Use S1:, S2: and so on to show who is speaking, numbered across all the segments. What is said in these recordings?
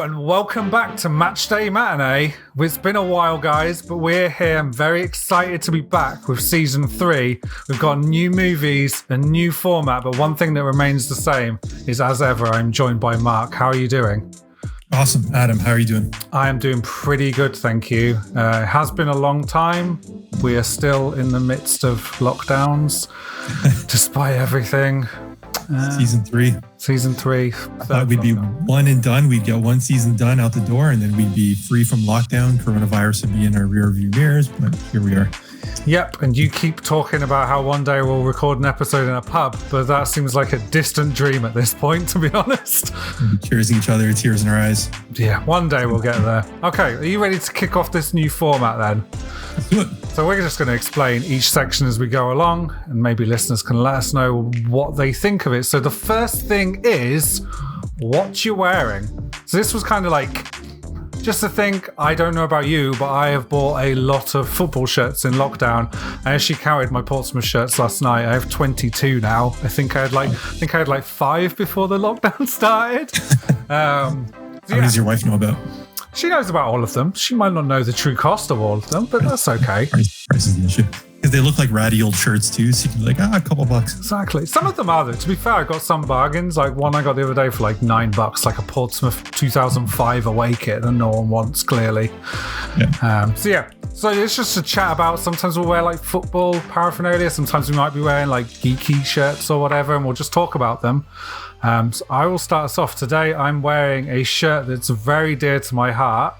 S1: and welcome back to Matchday Matinee. It's been a while, guys, but we're here. I'm very excited to be back with season 3. We've got new movies, a new format, but one thing that remains the same is, as ever, I'm joined by Mark. How are you doing?
S2: Awesome. Adam, how are you doing?
S1: I am doing pretty good, thank you. It has been a long time. We are still in the midst of lockdowns, despite everything.
S2: Season 3.
S1: Season 3.
S2: I thought we'd be one and done. We'd get one season done out the door, and then we'd be free from lockdown. Coronavirus would be in our rear view mirrors, but here we are.
S1: Yep, and you keep talking about how one day we'll record an episode in a pub, but that seems like a distant dream at this point, to be honest.
S2: We'll be cheersing each other, tears in our eyes.
S1: Yeah, one day we'll get there. Okay, are you ready to kick off this new format then?
S2: Let's do it.
S1: So we're just going to explain each section as we go along, and maybe listeners can let us know what they think of it. So the first thing is what you're wearing. So this was kind of like, just to think, I don't know about you, but I have bought a lot of football shirts in lockdown. I actually counted my Portsmouth shirts last night. I have 22 now. I think I had like 5 before the lockdown started.
S2: How many does your wife know about?
S1: She knows about all of them. She might not know the true cost of all of them, but that's okay.
S2: Price is the issue. Because they look like ratty old shirts too, so you can be like, a couple bucks.
S1: Exactly. Some of them are though. To be fair, I got some bargains. Like one I got the other day for like $9, like a Portsmouth 2005 away kit that no one wants, clearly.
S2: Yeah.
S1: So it's just a chat about, sometimes we'll wear like football paraphernalia, sometimes we might be wearing like geeky shirts or whatever, and we'll just talk about them. So I will start us off today. I'm wearing a shirt that's very dear to my heart,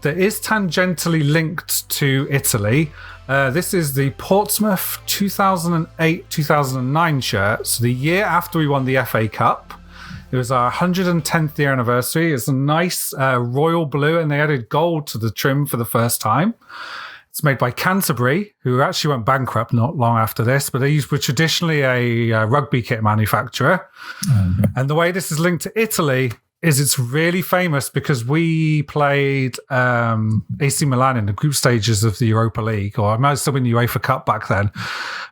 S1: that is tangentially linked to Italy. This is the Portsmouth 2008-2009 shirt. So the year after we won the FA Cup. It was our 110th year anniversary. It's a nice royal blue, and they added gold to the trim for the first time. It's made by Canterbury, who actually went bankrupt not long after this, but they were traditionally a rugby kit manufacturer. Okay. And the way this is linked to Italy is it's really famous because we played AC Milan in the group stages of the Europa League, or it might have still been the UEFA Cup back then.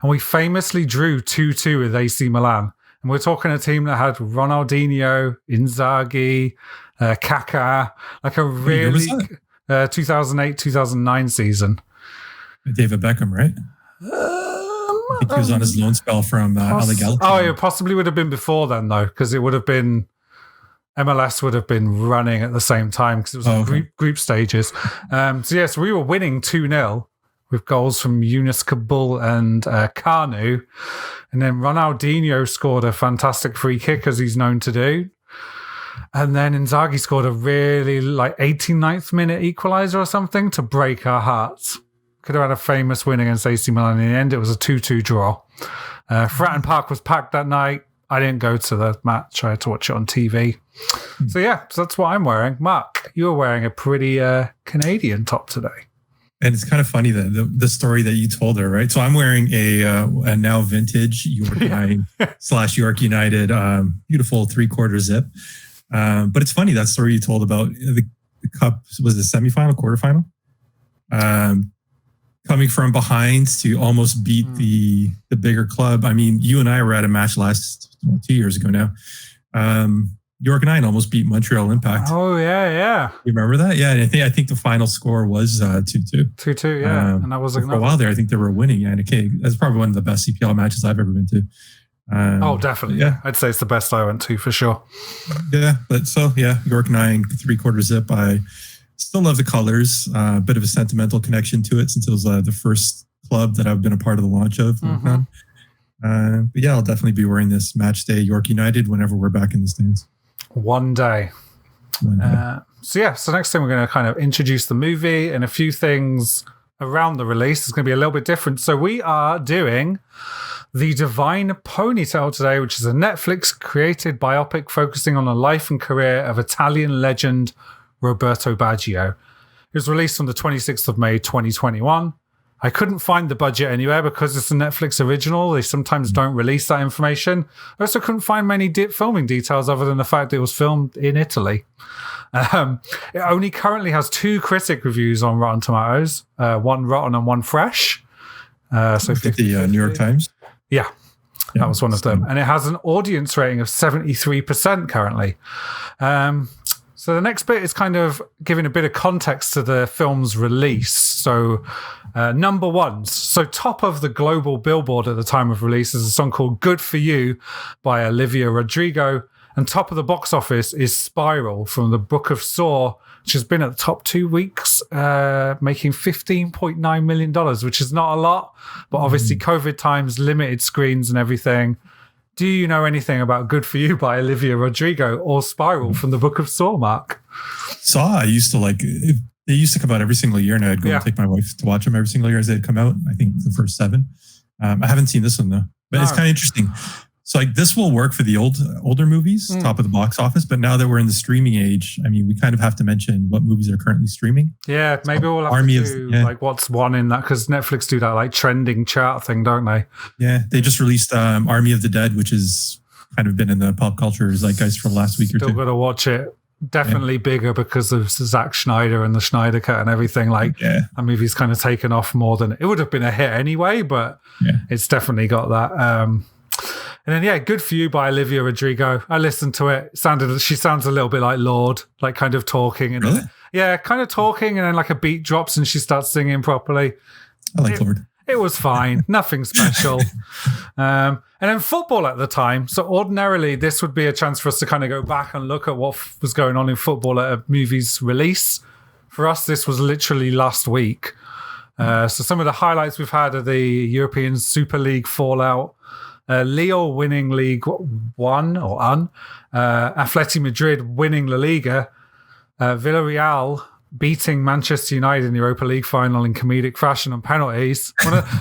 S1: And we famously drew 2-2 with AC Milan. And we're talking a team that had Ronaldinho, Inzaghi, Kaká, like a really 2008-2009 season.
S2: David Beckham, right? I think he was on his loan spell from LA Galaxy.
S1: Oh, it possibly would have been before then, though, because it would have been... MLS would have been running at the same time because it was group stages. So we were winning 2-0 with goals from Yunus Kabul and Kanu. And then Ronaldinho scored a fantastic free kick, as he's known to do. And then Inzaghi scored a really 89th minute equaliser or something to break our hearts. Could have had a famous win against AC Milan. In the end, it was a 2-2 draw. Fratton Park was packed that night. I didn't go to the match. I had to watch it on TV. So that's what I'm wearing. Mark, you're wearing a pretty Canadian top today.
S2: And it's kind of funny that the story that you told her, right? So I'm wearing a now vintage York / York United beautiful 3/4 zip. But it's funny, that story you told about the cup, was the semifinal, quarterfinal? Coming from behind to almost beat the bigger club. I mean, you and I were at a match 2 years ago now. York 9 almost beat Montreal Impact.
S1: Oh, yeah.
S2: You remember that? Yeah, and I think the final score was 2-2.
S1: 2-2, yeah. And that was
S2: for a while there, I think they were winning. Yeah, and that's probably one of the best CPL matches I've ever been to.
S1: Definitely. Yeah. I'd say it's the best I went to for sure.
S2: Yeah, York 9, 3/4 zip. I still love the colors. A bit of a sentimental connection to it since it was the first club that I've been a part of the launch of.
S1: Mm-hmm.
S2: But yeah, I'll definitely be wearing this match day York United whenever we're back in the stands.
S1: One day. So next thing we're going to kind of introduce the movie and a few things around the release. It's going to be a little bit different. So we are doing the Divine Ponytail today, which is a Netflix created biopic focusing on the life and career of Italian legend Roberto Baggio. It was released on the 26th of May 2021. I couldn't find the budget anywhere because it's a Netflix original. They sometimes don't release that information. I also couldn't find many filming details other than the fact that it was filmed in Italy. It only currently has 2 critic reviews on Rotten Tomatoes, one rotten and one fresh. So
S2: the New York Times?
S1: Yeah, that was one of them. And it has an audience rating of 73% currently. So the next bit is kind of giving a bit of context to the film's release. So number one, so top of the global Billboard at the time of release is a song called Good For You by Olivia Rodrigo. And top of the box office is Spiral from the Book of Saw, which has been at the top 2 weeks, making $15.9 million, which is not a lot. But obviously COVID times, limited screens and everything. Do you know anything about Good For You by Olivia Rodrigo or Spiral from the Book of Saw, Mark?
S2: Saw, I used to like, they used to come out every single year, and I'd go and take my wife to watch them every single year as they'd come out. I think the first 7. I haven't seen this one though, but it's kind of interesting. So like this will work for the older movies, top of the box office. But now that we're in the streaming age, I mean, we kind of have to mention what movies are currently streaming.
S1: Yeah, maybe we'll have to do like what's one in that, because Netflix do that like trending chart thing, don't they?
S2: Yeah, they just released Army of the Dead, which has kind of been in the pop culture zeitgeist for the last week or two.
S1: Still got to watch it. Definitely bigger because of Zack Snyder and the Snyder Cut and everything. Like that movie's kind of taken off more than it would have been a hit anyway, but it's definitely got that. And then, Good For You by Olivia Rodrigo. I listened to it. She sounds a little bit like Lorde, like kind of talking. And
S2: really?
S1: Kind of talking, and then like a beat drops and she starts singing properly.
S2: I like Lorde.
S1: It was fine. Nothing special. And then football at the time. So ordinarily, this would be a chance for us to kind of go back and look at what was going on in football at a movie's release. For us, this was literally last week. So some of the highlights we've had are the European Super League fallout. Lille winning League One or Un, Atleti Madrid winning La Liga, Villarreal beating Manchester United in the Europa League final in comedic fashion on penalties.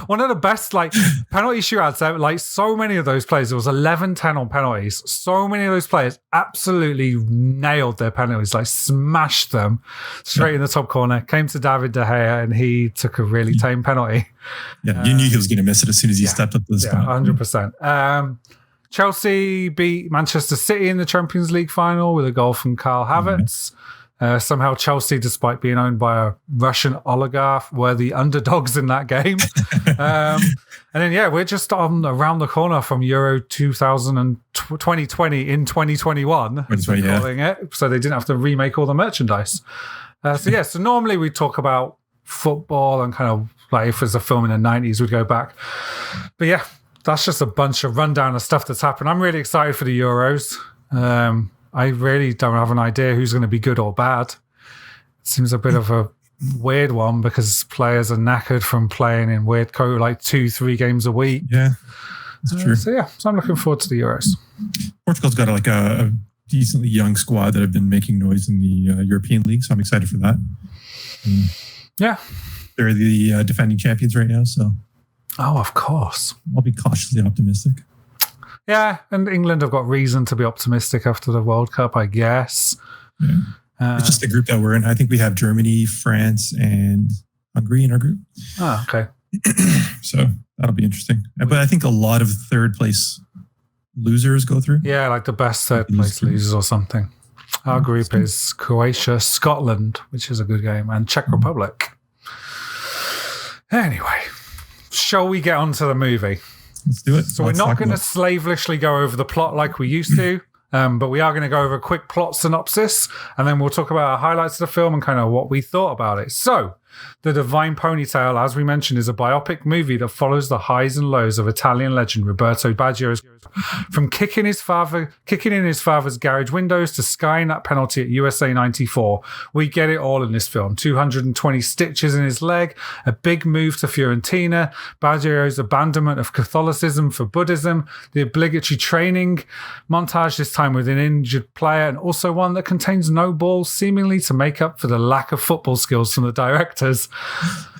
S1: One of the best like penalty shootouts ever. Like so many of those players, it was 11-10 on penalties. So many of those players absolutely nailed their penalties, like smashed them straight in the top corner. Came to David De Gea and he took a really tame penalty.
S2: Yeah, you knew he was going to miss it as soon as he stepped up to the spot.
S1: 100%. Chelsea beat Manchester City in the Champions League final with a goal from Karl Havertz. Somehow Chelsea, despite being owned by a Russian oligarch, were the underdogs in that game. And then, we're just around the corner from Euro 2020 in 2021, as we're calling it. So they didn't have to remake all the merchandise. So normally we talk about football and kind of like if there's a film in the 90s, we'd go back. But that's just a bunch of rundown of stuff that's happened. I'm really excited for the Euros. I really don't have an idea who's going to be good or bad. It seems a bit of a weird one because players are knackered from playing in weird code like 2-3 games a week.
S2: Yeah, that's true.
S1: So I'm looking forward to the Euros.
S2: Portugal's got like a decently young squad that have been making noise in the European League, so I'm excited for that. They're the defending champions right now, so.
S1: Oh, of course.
S2: I'll be cautiously optimistic.
S1: Yeah, and England have got reason to be optimistic after the World Cup, I guess.
S2: Yeah. It's just the group that we're in. I think we have Germany, France, and Hungary in our group.
S1: Oh, okay.
S2: So that'll be interesting. But I think a lot of third place losers go through.
S1: Yeah, like the best third place losers or something. Our group is Croatia, Scotland, which is a good game, and Czech Republic. Anyway, shall we get on to the movie?
S2: Let's do it.
S1: So we're not going to slavishly go over the plot like we used to, but we are going to go over a quick plot synopsis, and then we'll talk about our highlights of the film and kind of what we thought about it. So, The Divine Ponytail, as we mentioned, is a biopic movie that follows the highs and lows of Italian legend Roberto Baggio, from kicking in his father's garage windows to skying that penalty at USA 94. We get it all in this film. 220 stitches in his leg, a big move to Fiorentina, Baggio's abandonment of Catholicism for Buddhism, the obligatory training montage, this time with an injured player, and also one that contains no balls, seemingly to make up for the lack of football skills from the directors.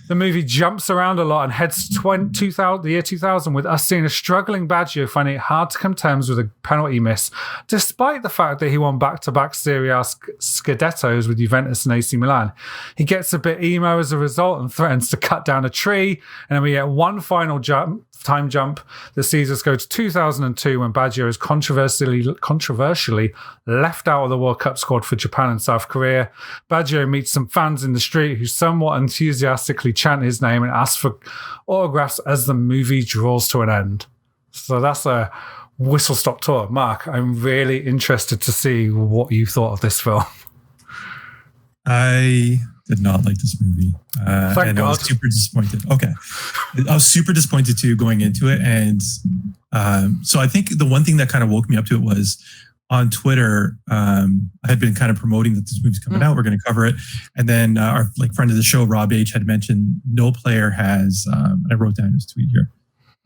S1: The movie jumps around a lot and heads to the year 2000 with us seeing a struggling Baggio finding it hard to come to terms with a penalty miss, despite the fact that he won back-to-back Serie A Scudettos with Juventus and AC Milan. He gets a bit emo as a result and threatens to cut down a tree, and then we get one final time jump that sees us go to 2002 when Baggio is controversially left out of the World Cup squad for Japan and South Korea. Baggio meets some fans in the street who somewhat enthusiastically chant his name and ask for autographs as the movie draws to an end. So that's a whistle-stop tour. Mark, I'm really interested to see what you thought of this film.
S2: I did not like this movie. And I was super disappointed. Okay. I was super disappointed too going into it. And so I think the one thing that kind of woke me up to it was on Twitter, I had been kind of promoting that this movie's coming out. We're going to cover it. And then our friend of the show, Rob H, had mentioned no player has, I wrote down his tweet here.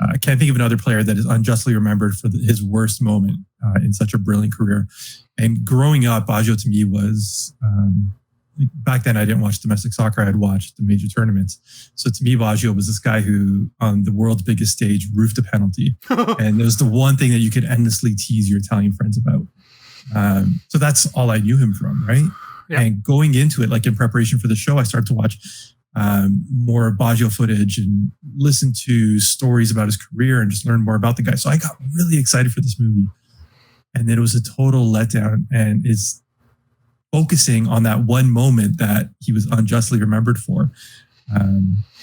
S2: I can't think of another player that is unjustly remembered for his worst moment in such a brilliant career. And growing up, Baggio to me was, back then I didn't watch domestic soccer. I had watched the major tournaments. So to me, Baggio was this guy who on the world's biggest stage roofed a penalty. And it was the one thing that you could endlessly tease your Italian friends about. So that's all I knew him from, right? Yeah. And going into it, like in preparation for the show, I started to watch more Baggio footage and listen to stories about his career and just learn more about the guy. So I got really excited for this movie. And then it was a total letdown, and it's focusing on that one moment that he was unjustly remembered for.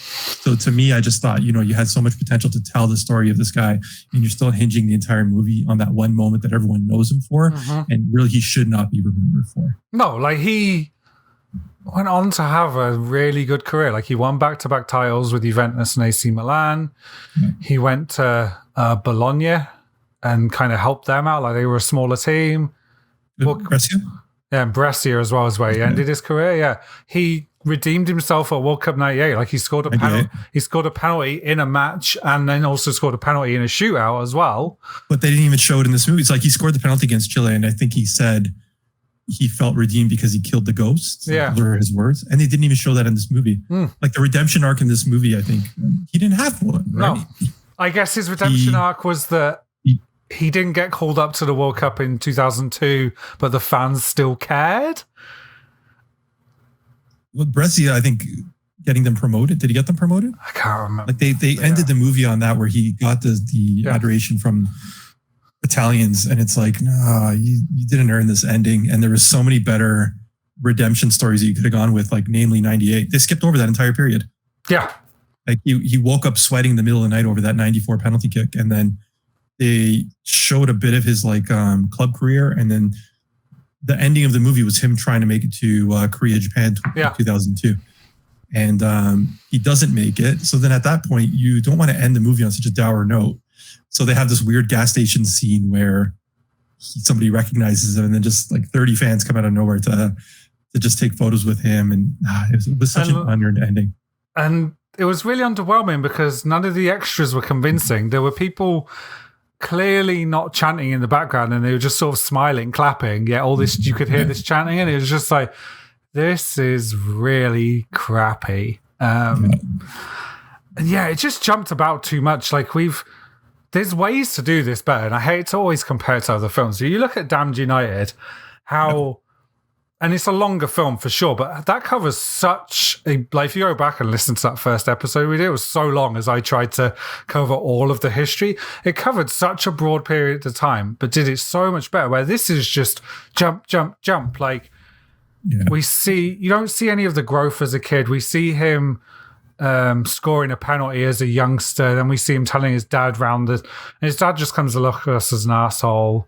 S2: So to me, I just thought, you had so much potential to tell the story of this guy, and you're still hinging the entire movie on that one moment that everyone knows him for, and really he should not be remembered for.
S1: No, like he went on to have a really good career. Like he won back-to-back titles with Juventus and AC Milan. Yeah. He went to Bologna and kind of helped them out. Like they were a smaller team.
S2: Brescia?
S1: Yeah, and Brescia as well as where he ended his career. Yeah, he redeemed himself at World Cup '98. Like he scored a penalty. He scored a penalty in a match, and then also scored a penalty in a shootout as well.
S2: But they didn't even show it in this movie. It's like he scored the penalty against Chile, and I think he said he felt redeemed because he killed the ghosts.
S1: Yeah,
S2: those were his words, and they didn't even show that in this movie. Like the redemption arc in this movie, I think he didn't have one. Right?
S1: No, I guess his redemption arc was that he didn't get called up to the World Cup in 2002, but the fans still cared.
S2: Well, Brescia, I think, getting them promoted. Did he get them promoted?
S1: I can't remember.
S2: Like they ended the movie on that where he got the adoration from Italians, and it's like, no, you didn't earn this ending. And there was so many better redemption stories that you could have gone with, like namely '98. They skipped over that entire period.
S1: Yeah,
S2: like he woke up sweating in the middle of the night over that '94 penalty kick, and then they showed a bit of his club career, and then the ending of the movie was him trying to make it to Korea, Japan, 2002. And he doesn't make it. So then at that point, you don't want to end the movie on such a dour note. So they have this weird gas station scene where somebody recognizes him, and then just like 30 fans come out of nowhere to just take photos with him. And it was such an unearned ending. And
S1: it was really underwhelming because none of the extras were convincing. There were people clearly not chanting in the background, and they were just sort of smiling, clapping. Yeah, all this, you could hear this chanting, and it was just like, this is really crappy. And yeah, it just jumped about too much. Like there's ways to do this better, and I hate to always compare it to other films. So you look at Damned United, and it's a longer film for sure, but that covers such a, like if you go back and listen to that first episode we did, it was so long as I tried to cover all of the history. It covered such a broad period of time, but did it so much better, where this is just jump, jump, jump. Like you don't see any of the growth as a kid. We see him scoring a penalty as a youngster, then we see him telling his dad and his dad just comes to look at us as an asshole.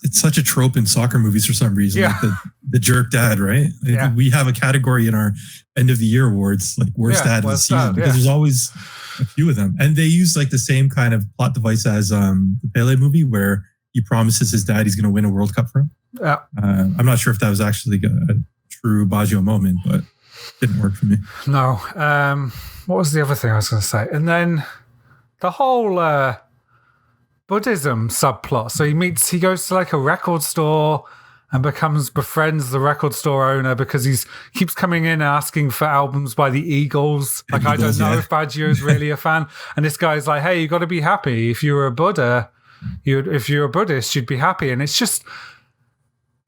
S2: It's such a trope in soccer movies for some reason, like the jerk dad, right? Yeah. We have a category in our end of the year awards, like worst dad of the season, because there's always a few of them. And they use like the same kind of plot device as the Pele movie, where he promises his dad he's going to win a World Cup for him. Yeah. I'm not sure if that was actually a true Baggio moment, but it didn't work for me.
S1: No. What was the other thing I was going to say? And then the whole Buddhism subplot. So he goes to like a record store and befriends the record store owner because he keeps coming in asking for albums by the Eagles. Like, I don't know if Baggio is really a fan. And this guy's like, hey, you got to be happy. If you're a Buddha, if you're a Buddhist, you'd be happy. And it's just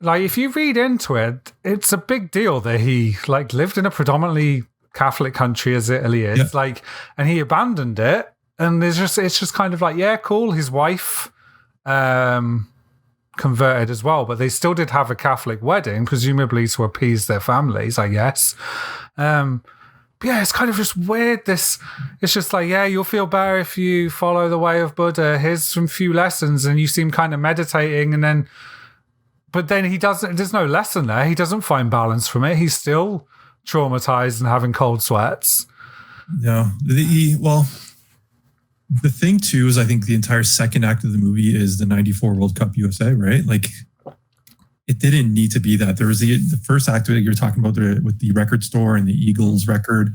S1: like, if you read into it, it's a big deal that he like lived in a predominantly Catholic country as Italy is, and he abandoned it. And it's just kind of like, yeah, cool. His wife converted as well, but they still did have a Catholic wedding, presumably to appease their families, I guess. But yeah, it's kind of just weird. It's just like, yeah, you'll feel better if you follow the way of Buddha. Here's some few lessons, and you seem kind of meditating, and then but then he doesn't. There's no lesson there. He doesn't find balance from it. He's still traumatized and having cold sweats.
S2: No, the thing too is I think the entire second act of the movie is the '94 World Cup USA, right? Like, it didn't need to be that. There was the first act that you're talking about with the record store and the Eagles record.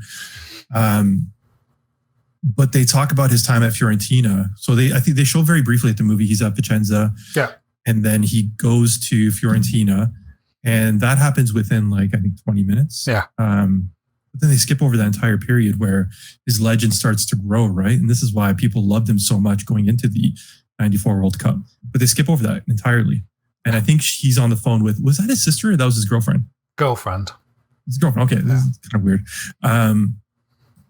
S2: But they talk about his time at Fiorentina. So I think they show very briefly at the movie he's at Vicenza.
S1: Yeah.
S2: And then he goes to Fiorentina. And that happens within I think 20 minutes.
S1: Yeah.
S2: But then they skip over that entire period where his legend starts to grow, right? And this is why people loved him so much going into the '94 World Cup. But they skip over that entirely. And I think he's on the phone with, was that his sister or that was his girlfriend?
S1: Girlfriend.
S2: His girlfriend. Okay, this is kind of weird.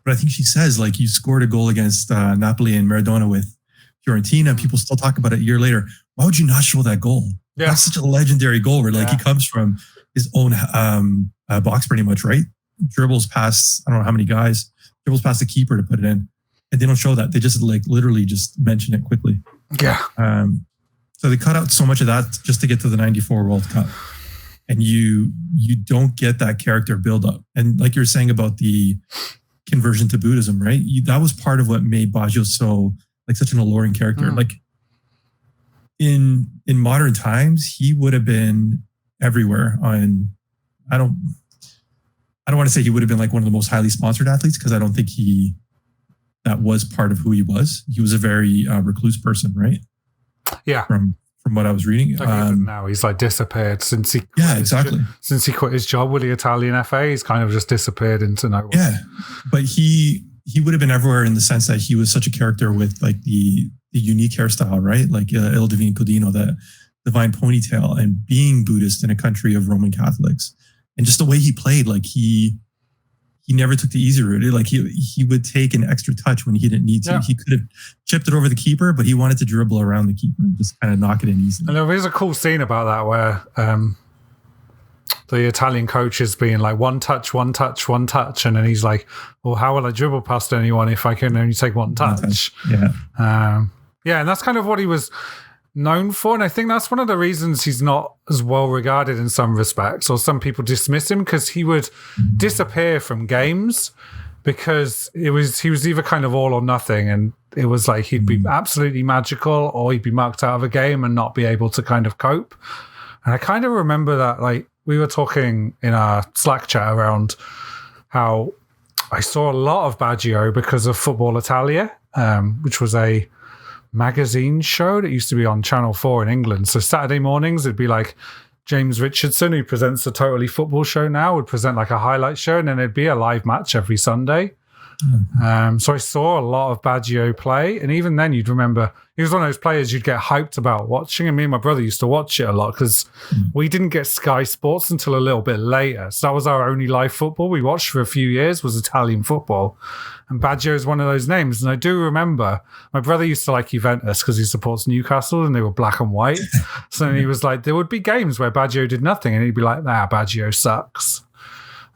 S2: But I think she says, you scored a goal against Napoli and Maradona with Fiorentina. People still talk about it a year later. Why would you not show that goal? Yeah. That's such a legendary goal where he comes from his own box pretty much, right? Dribbles past, I don't know how many guys, dribbles past the keeper to put it in. And they don't show that. They just literally just mention it quickly.
S1: Yeah.
S2: So they cut out so much of that just to get to the '94 World Cup. And you don't get that character build up. And like you're saying about the conversion to Buddhism, right? That was part of what made Baggio so such an alluring character. In modern times, he would have been everywhere on, I don't want to say he would have been one of the most highly sponsored athletes, because I don't think that was part of who he was. He was a very recluse person, right?
S1: Yeah.
S2: From what I was reading.
S1: Now he's disappeared since he quit his job with the Italian FA. He's kind of just disappeared into nowhere.
S2: Yeah. But he would have been everywhere in the sense that he was such a character with the unique hairstyle, right? Il Divine Codino, the Divine Ponytail, and being Buddhist in a country of Roman Catholics. And just the way he played, he never took the easy route. He would take an extra touch when he didn't need to. Yeah. He could have chipped it over the keeper, but he wanted to dribble around the keeper and just kind of knock it in easily.
S1: And there is a cool scene about that where the Italian coach is being one touch, one touch, one touch. And then he's like, well, how will I dribble past anyone if I can only take one touch?
S2: Yeah.
S1: And that's kind of what he was known for. And I think that's one of the reasons he's not as well regarded in some respects, or some people dismiss him, because he would disappear from games because he was either kind of all or nothing. And it was he'd be absolutely magical, or he'd be marked out of a game and not be able to kind of cope. And I kind of remember that we were talking in our Slack chat around how I saw a lot of Baggio because of Football Italia, which was a magazine show that used to be on Channel 4 in England. So Saturday mornings, it'd be James Richardson, who presents the Totally Football show now, would present a highlight show, and then there'd be a live match every Sunday. So I saw a lot of Baggio play, and even then you'd remember he was one of those players you'd get hyped about watching, and me and my brother used to watch it a lot because we didn't get Sky Sports until a little bit later. So that was our only live football we watched for a few years, was Italian football. And Baggio is one of those names. And I do remember my brother used to like Juventus because he supports Newcastle and they were black and white. So he was there would be games where Baggio did nothing and he'd be like, Baggio sucks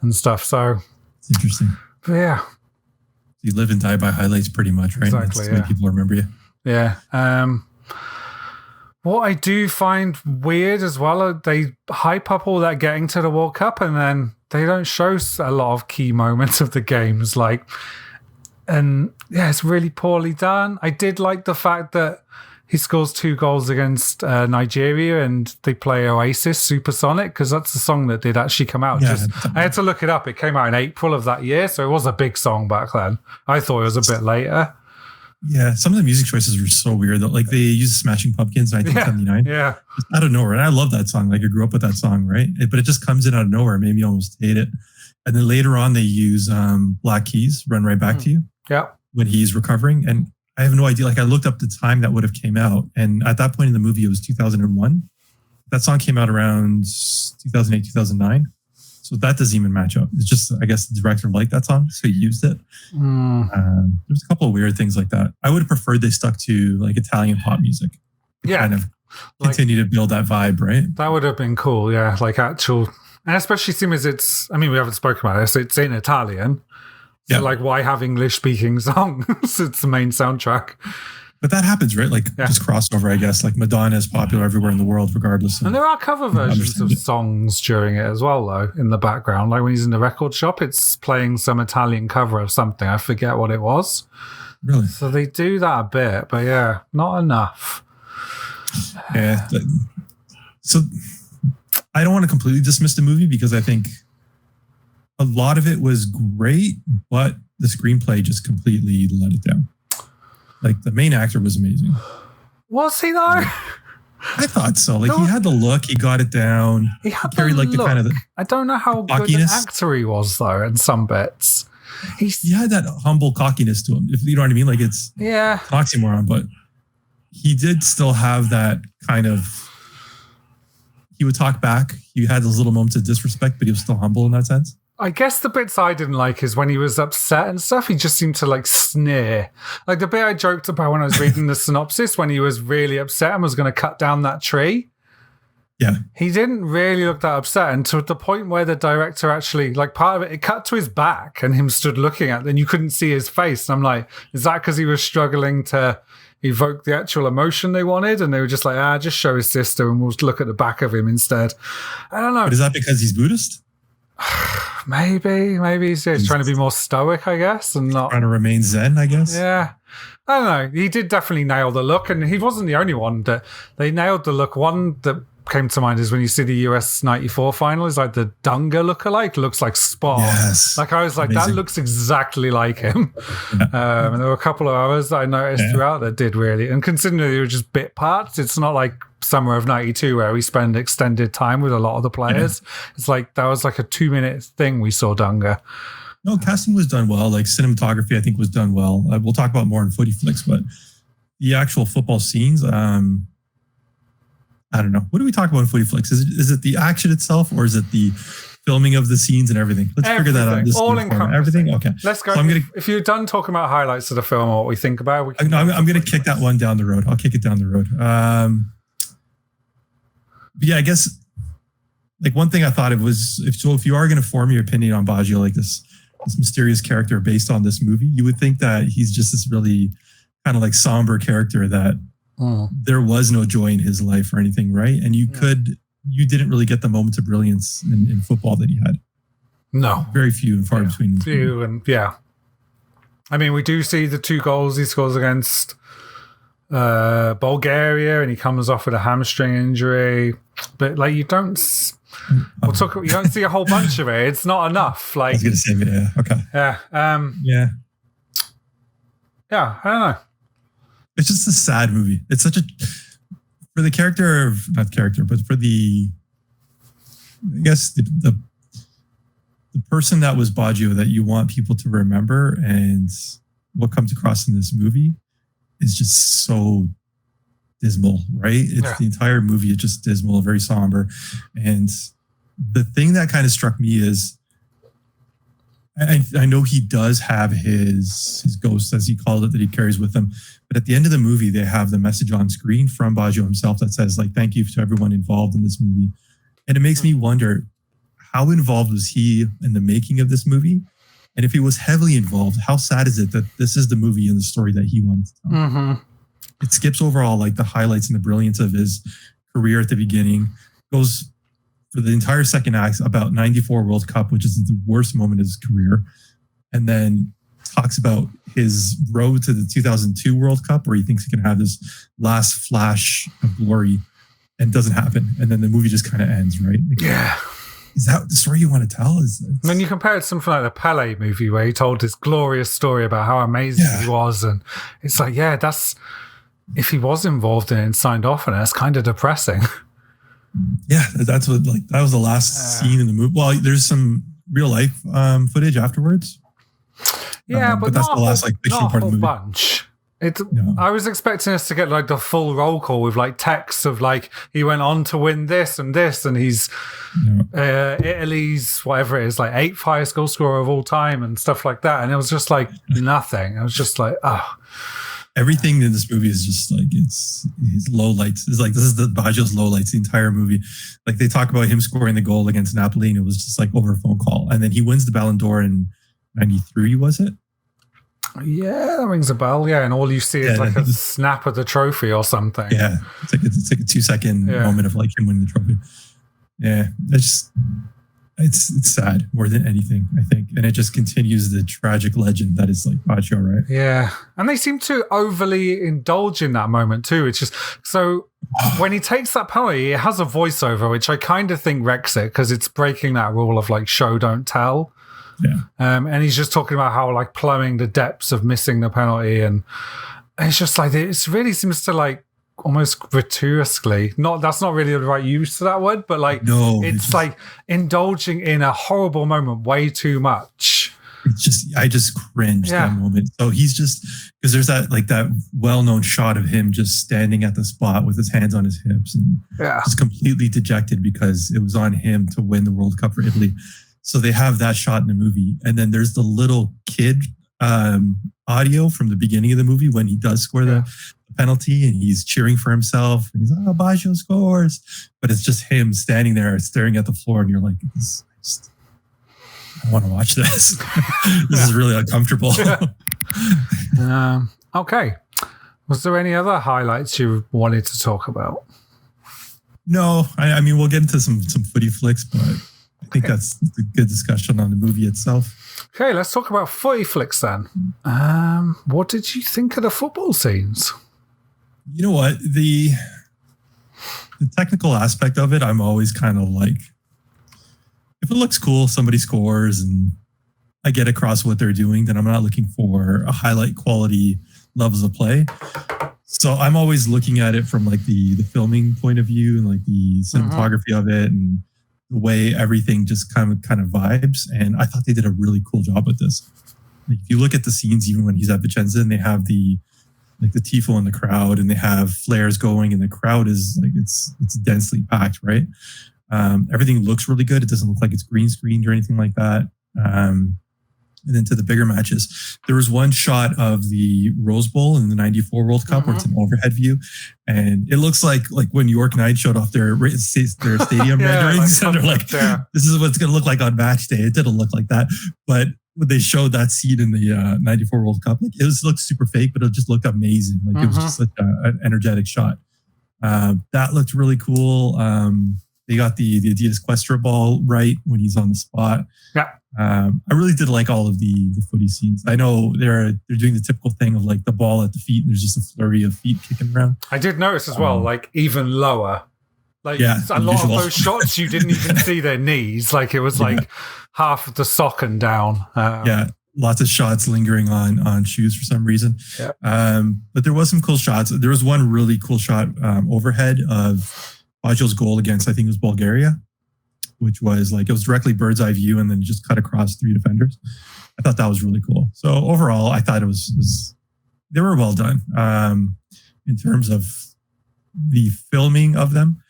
S1: and stuff. So
S2: it's interesting.
S1: But yeah.
S2: You live and die by highlights pretty much, right?
S1: Exactly.
S2: That's the way people remember you.
S1: Yeah. What I do find weird as well, they hype up all that getting to the World Cup and then they don't show a lot of key moments of the games. It's really poorly done. I did like the fact that he scores 2 goals against Nigeria and they play Oasis Supersonic, because that's the song that did actually come out.
S2: Yeah,
S1: I had to look it up. It came out in April of that year, so it was a big song back then. I thought it was a bit later.
S2: Yeah, some of the music choices were so weird though. They used Smashing Pumpkins 1979.
S1: Yeah.
S2: Out of nowhere. And I love that song. I grew up with that song, right? But it just comes in out of nowhere. Made me almost hate it. And then later on they use Black Keys, Run Right Back to You.
S1: Yeah. When
S2: he's recovering. And I have no idea. I looked up the time that would have came out. And at that point in the movie, it was 2001. That song came out around 2008, 2009. So that doesn't even match up. It's just, I guess the director liked that song, so he used it. There's a couple of weird things like that. I would have preferred they stuck to Italian pop music.
S1: Yeah.
S2: Kind of continue to build that vibe, right? That
S1: would have been cool, yeah. Actual, and especially seeing as it's, we haven't spoken about this, it's in Italian. So why have English speaking songs? It's the main soundtrack.
S2: But that happens, right? Like just crossover, I guess. Like Madonna is popular everywhere in the world, regardless.
S1: And there are cover versions of songs during it as well, though, in the background. Like when he's in the record shop, it's playing some Italian cover of something. I forget what it was.
S2: Really?
S1: So they do that a bit, but yeah, not enough.
S2: Yeah. So I don't want to completely dismiss the movie because I think a lot of it was great, but the screenplay just completely let it down. Like the main actor was amazing.
S1: Was he though?
S2: I thought so. Like he had the look, he got it down.
S1: He had
S2: carried like
S1: look.
S2: the kind of
S1: I don't know how good an actor he was though in some bits.
S2: He had that humble cockiness to him, if you know what I mean. Like it's oxymoron, but he did still have that kind of. He would talk back. He had those little moments of disrespect, but he was still humble in that sense.
S1: I guess the bits I didn't like is when he was upset and stuff, he just seemed to like sneer. Like the bit I joked about when I was reading the synopsis, when he was really upset and was going to cut down that tree.
S2: Yeah.
S1: He didn't really look that upset. And to the point where the director actually, like part of it cut to his back and him stood looking at it and you couldn't see his face. And I'm like, is that because he was struggling to evoke the actual emotion they wanted? And they were just like, just show his sister and we'll look at the back of him instead. I don't know.
S2: But is that because he's Buddhist?
S1: Maybe he's trying to be more stoic, I guess, and not
S2: trying to remain Zen, I guess.
S1: Yeah, I don't know. He did definitely nail the look, and he wasn't the only one that they nailed the look. One that came to mind is when you see the US '94 final, is like the Dunga lookalike, looks like Spawn.
S2: Yes,
S1: like I was like, that looks exactly like him. And there were a couple of others that I noticed throughout that did really. And considering they were just bit parts, it's not like Summer of '92 where we spend extended time with a lot of the players. It's like that was like a 2-minute thing we saw Dunga.
S2: No, casting was done well. Like cinematography, I think was done well. We'll talk about more in Footy Flicks, but the actual football scenes, I don't know. What do we talk about in Footy Flicks? Is it the action itself, or is it the filming of the scenes and everything? Let's figure that out.
S1: All encompassing.
S2: Everything. Okay.
S1: Let's go. So if you're done talking about highlights of the film or what we think about it,
S2: I'm going to kick that one down the road. I'll kick it down the road. Yeah, I guess like one thing I thought it was if you are going to form your opinion on Baggio, like this mysterious character based on this movie, you would think that he's just this really kind of like somber character that there was no joy in his life or anything, right? And you didn't really get the moments of brilliance in football that he had.
S1: No,
S2: very few and far between.
S1: I mean, we do see the 2 goals he scores against Bulgaria, and he comes off with a hamstring injury, but like you don't see a whole bunch of it. It's not enough. Like
S2: I was gonna say, okay,
S1: I don't know.
S2: It's just a sad movie. It's such for the character of not character, but for the I guess the person that was Baggio that you want people to remember, and what comes across in this movie is just so dismal, right? It's the entire movie is just dismal, very somber. And the thing that kind of struck me is I know he does have his ghost, as he called it, that he carries with him. But at the end of the movie, they have the message on screen from Baggio himself that says, like, thank you to everyone involved in this movie. And it makes me wonder, how involved was he in the making of this movie? And if he was heavily involved, how sad is it that this is the movie and the story that he wanted to tell?
S1: Mm-hmm.
S2: It skips over all like the highlights and the brilliance of his career at the beginning, goes for the entire second act about 94 World Cup, which is the worst moment of his career. And then talks about his road to the 2002 World Cup, where he thinks he can have this last flash of glory, and doesn't happen. And then the movie just kind of ends, right? Like, is that the story you want to tell?
S1: When you compare it to something like the Pele movie, where he told this glorious story about how amazing he was, and it's like, that's if he was involved in it and signed off on it, it's kind of depressing.
S2: Yeah, that's what that was the last scene in the movie. Well, there's some real life footage afterwards.
S1: Yeah, but
S2: that's the last fiction part of the movie.
S1: Bunch. I was expecting us to get like the full roll call with like texts of like he went on to win this, and he's Italy's whatever it is, like 8th highest goal scorer of all time and stuff like that. And it was just like nothing. I was just like,
S2: everything in this movie is just like it's his low lights. It's like this is the Baggio's low lights, the entire movie. Like they talk about him scoring the goal against Napoli, and it was just like over a phone call. And then he wins the Ballon d'Or in 93, was it?
S1: Yeah, that rings a bell. Yeah, and all you see is like a snap of the trophy or something.
S2: Yeah, it's like a 2-second moment of like him winning the trophy. Yeah, it's sad more than anything, I think, and it just continues the tragic legend that is like Baggio, right?
S1: Yeah, and they seem to overly indulge in that moment too. It's just so when he takes that penalty, it has a voiceover, which I kind of think wrecks it because it's breaking that rule of like show don't tell.
S2: Yeah.
S1: And he's just talking about how like plumbing the depths of missing the penalty, and it's just like it really seems to like almost gratuitously, that's not really the right use to that word, but like it's like indulging in a horrible moment way too much.
S2: I just cringed that moment. So he's just, because there's that well-known shot of him just standing at the spot with his hands on his hips and just completely dejected because it was on him to win the World Cup for Italy. So they have that shot in the movie. And then there's the little kid audio from the beginning of the movie when he does score the penalty and he's cheering for himself. And he's like, oh, Baggio scores. But it's just him standing there staring at the floor. And you're like, I want to watch this. This is really uncomfortable.
S1: Okay. Was there any other highlights you wanted to talk about?
S2: No. I mean, we'll get into some footy flicks, but I think that's a good discussion on the movie itself.
S1: Okay, let's talk about Footy Flicks then. What did you think of the football scenes?
S2: You know what? The technical aspect of it, I'm always kind of like, if it looks cool, somebody scores and I get across what they're doing, then I'm not looking for a highlight quality levels of play. So I'm always looking at it from like the filming point of view and like the cinematography of it and the way everything just kind of vibes. And I thought they did a really cool job with this. Like if you look at the scenes, even when he's at Vicenza and they have the tifo in the crowd and they have flares going and the crowd is like, it's densely packed, right? Everything looks really good. It doesn't look like it's green screened or anything like that. And then to the bigger matches, there was one shot of the Rose Bowl in the 94 World Cup where it's an overhead view. And it looks like when York Knight showed off their stadium renderings. And they're like, this is what it's going to look like on match day. It didn't look like that. But when they showed that scene in the 94 World Cup, like it looked super fake, but it just looked amazing. Like it was just like an energetic shot. That looked really cool. They got the Adidas Questra ball right when he's on the spot.
S1: Yeah.
S2: I really did like all of the footy scenes. I know they're doing the typical thing of like the ball at the feet and there's just a flurry of feet kicking around.
S1: I did notice as well, like even lower. Like a lot of those shots, you didn't even see their knees. Like it was like half of the sock and down.
S2: Lots of shots lingering on shoes for some reason.
S1: Yeah.
S2: But there was some cool shots. There was one really cool shot overhead of Baggio's goal against, I think it was Bulgaria, which was like, it was directly bird's eye view and then just cut across 3 defenders. I thought that was really cool. So overall, I thought it was they were well done in terms of the filming of them.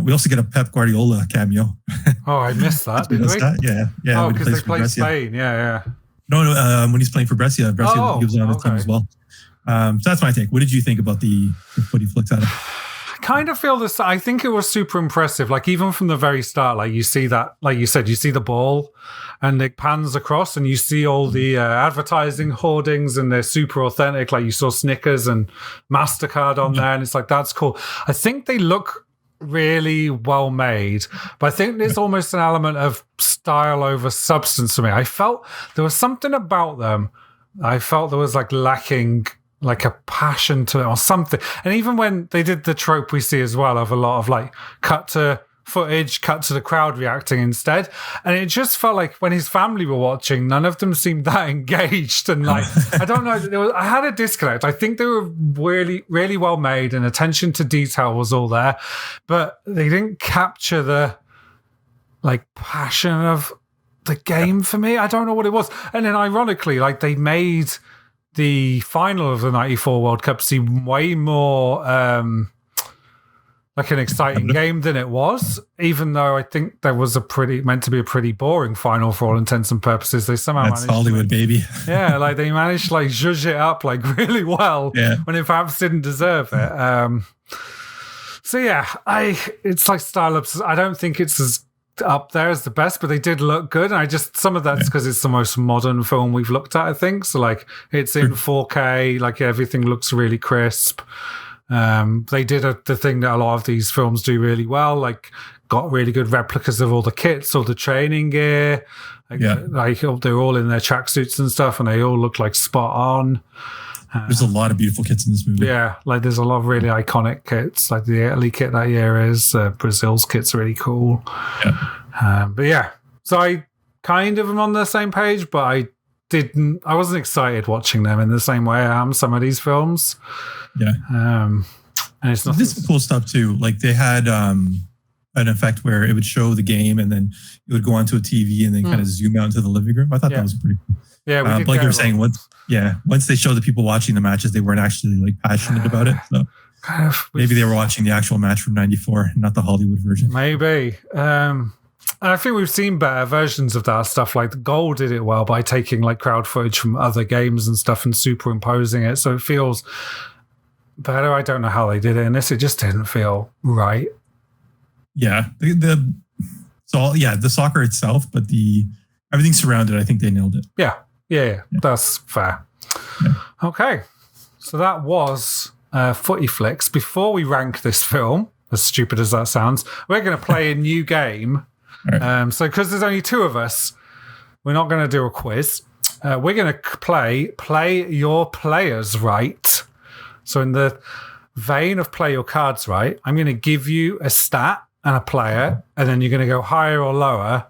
S2: We also get a Pep Guardiola cameo.
S1: Oh, I missed that. Did we?
S2: Yeah.
S1: Oh, because they played Spain. Yeah.
S2: No. When he's playing for Brescia, he was on the team as well. So that's my take. What did you think about the Footy Flicks, Adam?
S1: I kind of feel this. I think it was super impressive. Like even from the very start, like you see that, like you said, you see the ball and it pans across and you see all the advertising hoardings and they're super authentic. Like you saw Snickers and MasterCard on there and it's like, that's cool. I think they look really well made, but I think there's almost an element of style over substance for me. I felt there was something about them. I felt there was like lacking like a passion to it or something. And even when they did the trope we see as well of a lot of like cut to footage, cut to the crowd reacting instead. And it just felt like when his family were watching, none of them seemed that engaged. And like, I don't know, I had a disconnect. I think they were really, really well made and attention to detail was all there, but they didn't capture the like passion of the game for me. I don't know what it was. And then ironically, like they made the final of the 94 World Cup seem way more like an exciting game than it was, even though I think there was meant to be a pretty boring final for all intents and purposes. They somehow
S2: managed Hollywood, baby.
S1: Yeah, like they managed to like zhuzh it up like really well when it perhaps didn't deserve it. So yeah, it's like style ups. I don't think it's as up there as the best, but they did look good. And some of that's because it's the most modern film we've looked at, I think. So like it's in 4K, like everything looks really crisp. They did the thing that a lot of these films do really well, like got really good replicas of all the kits, all the training gear. Like they're all in their tracksuits and stuff, and they all look like spot on.
S2: There's a lot of beautiful kits in this movie.
S1: Yeah, like there's a lot of really iconic kits. Like the Italy kit that year is Brazil's kit's really cool. Yeah. But yeah, so I kind of am on the same page, but I wasn't excited watching them in the same way I am some of these films.
S2: Yeah.
S1: And it's nothing.
S2: This is cool stuff too. Like they had an effect where it would show the game and then it would go onto a TV and then kind of zoom out into the living room. I thought that was pretty cool.
S1: Yeah,
S2: like you were saying, once they showed the people watching the matches, they weren't actually like passionate about it. So maybe they were watching the actual match from '94, not the Hollywood version.
S1: Maybe. And I think we've seen better versions of that stuff. Like the Goal did it well by taking like crowd footage from other games and stuff and superimposing it, so it feels better. I don't know how they did it in this. It just didn't feel right.
S2: Yeah, the soccer itself, but everything surrounded, I think they nailed it.
S1: Yeah, that's fair. Yeah. Okay, so that was Footy Flicks. Before we rank this film, as stupid as that sounds, we're going to play a new game. Right. So because there's only two of us, we're not going to do a quiz. We're going to play your players right. So in the vein of play your cards right, I'm going to give you a stat and a player, and then you're going to go higher or lower.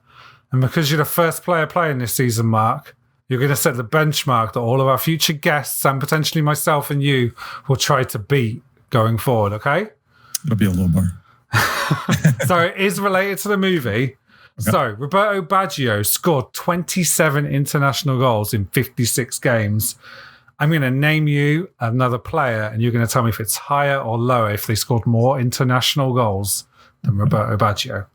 S1: And because you're the first player playing this season, Mark, you're going to set the benchmark that all of our future guests and potentially myself and you will try to beat going forward, okay?
S2: It'll be a low bar.
S1: So it is related to the movie. Okay. So Roberto Baggio scored 27 international goals in 56 games. I'm going to name you another player, and you're going to tell me if it's higher or lower if they scored more international goals than Roberto Baggio.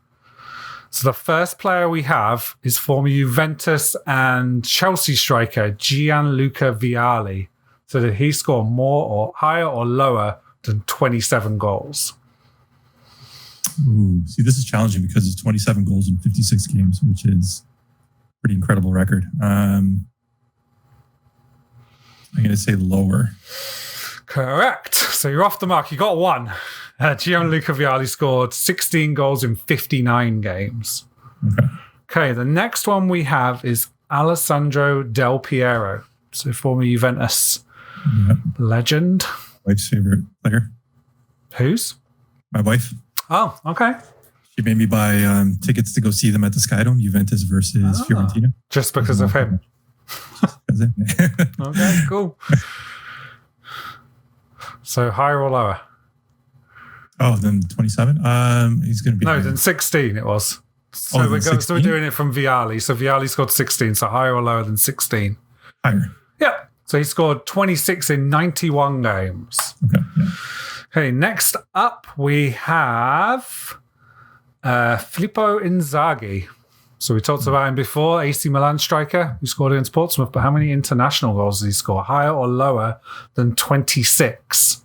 S1: So the first player we have is former Juventus and Chelsea striker Gianluca Vialli. So did he score more or higher or lower than 27 goals?
S2: Ooh, see, this is challenging because it's 27 goals in 56 games, which is a pretty incredible record. I'm going to say lower.
S1: Correct. So you're off the mark. You got one. Gianluca Vialli scored 16 goals in 59 games. Okay, the next one we have is Alessandro Del Piero. So former Juventus legend.
S2: Wife's favorite player.
S1: Whose?
S2: My wife.
S1: Oh, okay.
S2: She made me buy tickets to go see them at the Skydome, Juventus versus Fiorentina.
S1: Just because of him. Okay, cool. So higher or lower?
S2: Oh, then 27? He's going to be...
S1: No, then 16 it was. So we're doing it from Vialli. So Vialli scored 16, so higher or lower than 16?
S2: Higher.
S1: Yeah. So he scored 26 in 91 games.
S2: Okay. Yeah.
S1: Okay, next up we have Filippo Inzaghi. So we talked about him before, AC Milan striker who scored against Portsmouth, but how many international goals did he score? Higher or lower than 26?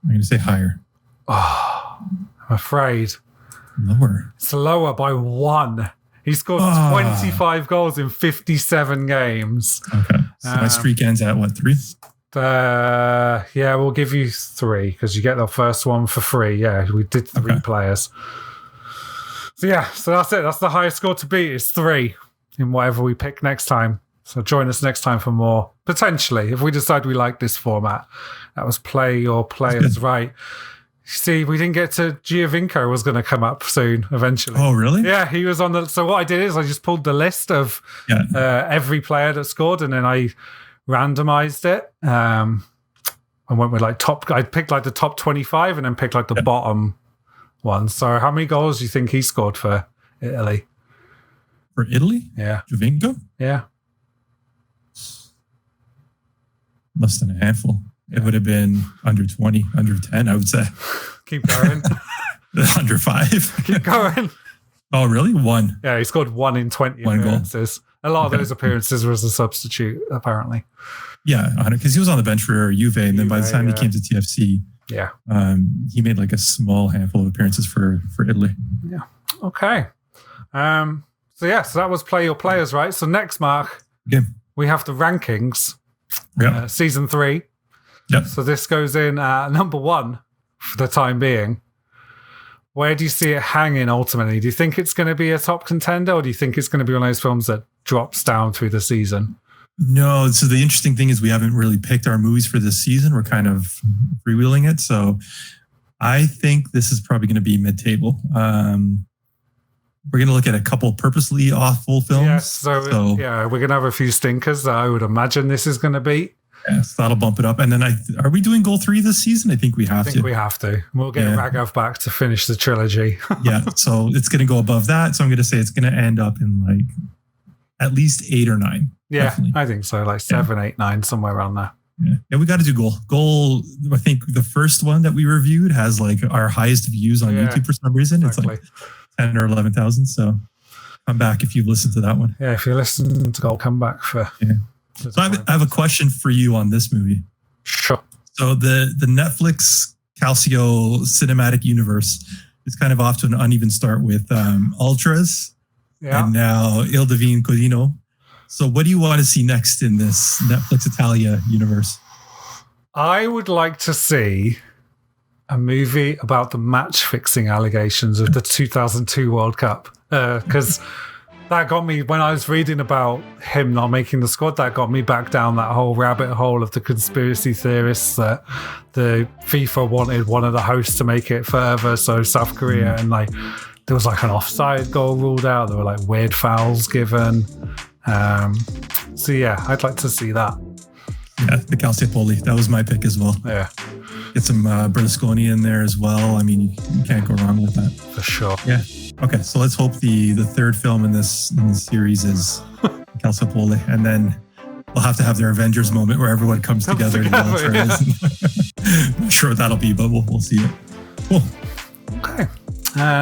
S2: I'm going to say higher.
S1: Oh, I'm afraid.
S2: Lower.
S1: It's lower by 1. He scored 25 goals in 57 games.
S2: Okay. So my streak ends at what, 3?
S1: Yeah, we'll give you 3 because you get the first one for free. Yeah, we did 3 players. So yeah, so that's it. That's the highest score to beat is 3 in whatever we pick next time. So join us next time for more. Potentially, if we decide we like this format. That was play your players right. See, we didn't get to Giovinco was going to come up soon, eventually.
S2: Oh, really?
S1: Yeah, he was on the... So what I did is I just pulled the list of every player that scored, and then I randomized it. And went with like top... I picked like the top 25 and then picked like the bottom one. So how many goals do you think he scored for Italy?
S2: For Italy?
S1: Yeah.
S2: Giovinco?
S1: Yeah.
S2: Less than a handful. It would have been under 20, under 10, I would say.
S1: Keep going.
S2: Under 5.
S1: Keep going.
S2: Oh, really? 1.
S1: Yeah, he scored 1 in 20 appearances. Goal. A lot of those appearances were as a substitute, apparently.
S2: Yeah, because he was on the bench for Juve, and then by the time he came to TFC,
S1: Yeah.
S2: He made like a small handful of appearances for Italy.
S1: Yeah. Okay. So that was Play Your Players, right? So next, Mark, we have the rankings. Season 3.
S2: Yep.
S1: So this goes in number 1 for the time being. Where do you see it hanging ultimately? Do you think it's going to be a top contender, or do you think it's going to be one of those films that drops down through the season?
S2: No. So the interesting thing is we haven't really picked our movies for this season. We're kind of freewheeling it. So I think this is probably going to be mid-table. We're going to look at a couple purposely awful films.
S1: Yes. So we're going to have a few stinkers that I would imagine this is going to be.
S2: Yes, that'll bump it up. And then are we doing goal 3 this season? I think we have to.
S1: I think we have to. We'll get Ragav back to finish the trilogy.
S2: So it's going to go above that. So I'm going to say it's going to end up in like at least 8 or 9.
S1: Yeah,
S2: definitely.
S1: I think so. Like 7, 8, 9, somewhere around there.
S2: Yeah, we got to do goal. Goal, I think the first one that we reviewed has like our highest views on YouTube for some reason. Exactly. It's like 10 or 11,000. So come back if you've listened to that one.
S1: Yeah, if you listen to Goal, come back for...
S2: Yeah. So I have a question for you on this movie.
S1: Sure.
S2: So the Netflix Calcio cinematic universe is kind of off to an uneven start with Ultras and now Il Divin Codino. So what do you want to see next in this Netflix Italia universe?
S1: I would like to see a movie about the match-fixing allegations of the 2002 World Cup. Because... that got me, when I was reading about him not making the squad, that got me back down that whole rabbit hole of the conspiracy theorists that the FIFA wanted one of the hosts to make it further, so South Korea, and like there was like an offside goal ruled out, there were like weird fouls given. I'd like to see that.
S2: Yeah, the Calciopoli, that was my pick as well.
S1: Yeah.
S2: Get some Berlusconi in there as well. I mean, you can't go wrong with that.
S1: For sure.
S2: Yeah. Okay, so let's hope the third film in this series is Calciopoli, and then we'll have to have their Avengers moment where everyone comes together. Not sure what that'll be, but we'll see it. Cool.
S1: Okay.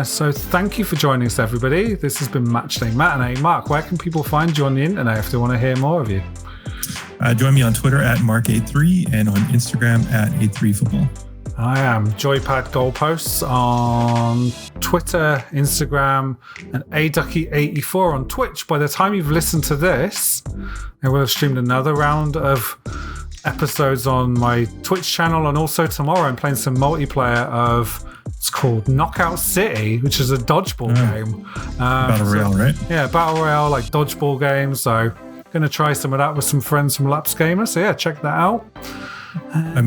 S1: So thank you for joining us, everybody. This has been Matchday Matinee. Mark, where can people find you on the internet if they want to hear more of you?
S2: Join me on Twitter at Mark83 and on Instagram at A3Football.
S1: I am Joypad Goalposts on Twitter, Instagram, and ADucky84 on Twitch. By the time you've listened to this, I will have streamed another round of episodes on my Twitch channel, and also tomorrow I'm playing some multiplayer of, it's called Knockout City, which is a dodgeball game.
S2: Battle Royale, right?
S1: Yeah, Battle Royale, like dodgeball game. So going to try some of that with some friends from Laps Gamer. So yeah, check that out.
S2: I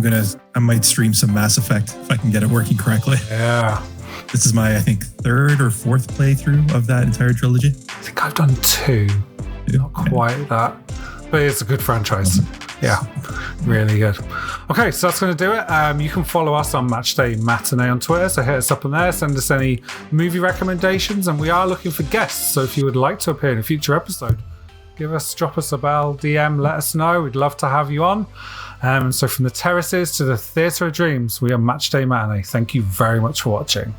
S2: might stream some Mass Effect if I can get it working correctly.
S1: Yeah.
S2: This is my, I think, 3rd or 4th playthrough of that entire trilogy.
S1: I think I've done 2. Not quite that. But it's a good franchise. Yeah. Really good. Okay, so that's going to do it. You can follow us on Matchday Matinee on Twitter. So hit us up on there. Send us any movie recommendations. And we are looking for guests. So if you would like to appear in a future episode, drop us a bell, DM, let us know. We'd love to have you on. So from the terraces to the Theatre of Dreams, we are Matchday Matinee. Thank you very much for watching.